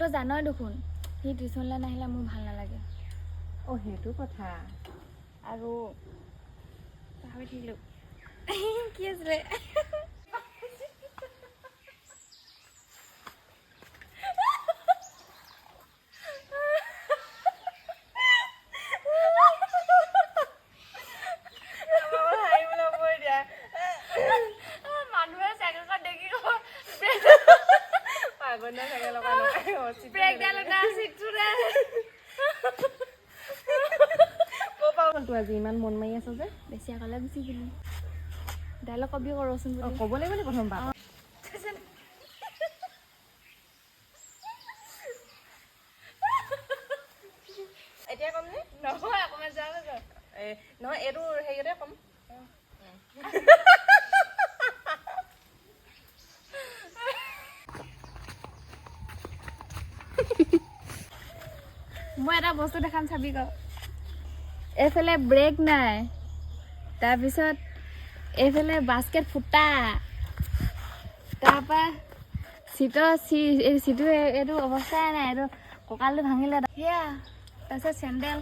তই জানই দেখোন সি টিউচনলৈ নাহিলে মোৰ ভাল নালাগে সেইটো কথা আৰু পাহৰি থাকিলোঁ কি আছিলে মানুহে চাইকেলখন দেখি ব্ৰেক ডাল এটা চিটটোৰে আজি ইমান মন মাৰি আছ যে বেছি আগলৈ গুচি গ'লি ডাইলগ কবি কৰচোন বুলি ক'ব লাগিব নি প্ৰথম বাৰ এতিয়া কম নে নহয় অকণমান যাওঁ নহয় এইটো হেৰিয়তে কম মই এটা বস্তু দেখাম চাবি ক এইফালে ব্ৰেক নাই তাৰপিছত এইফালে বাস্কেট ফুটা তাৰপৰা চিটো এইটো অৱস্থাই নাই এইটো কঁকালটো ভাঙিলে সেয়া তাৰপিছত চেণ্ডেল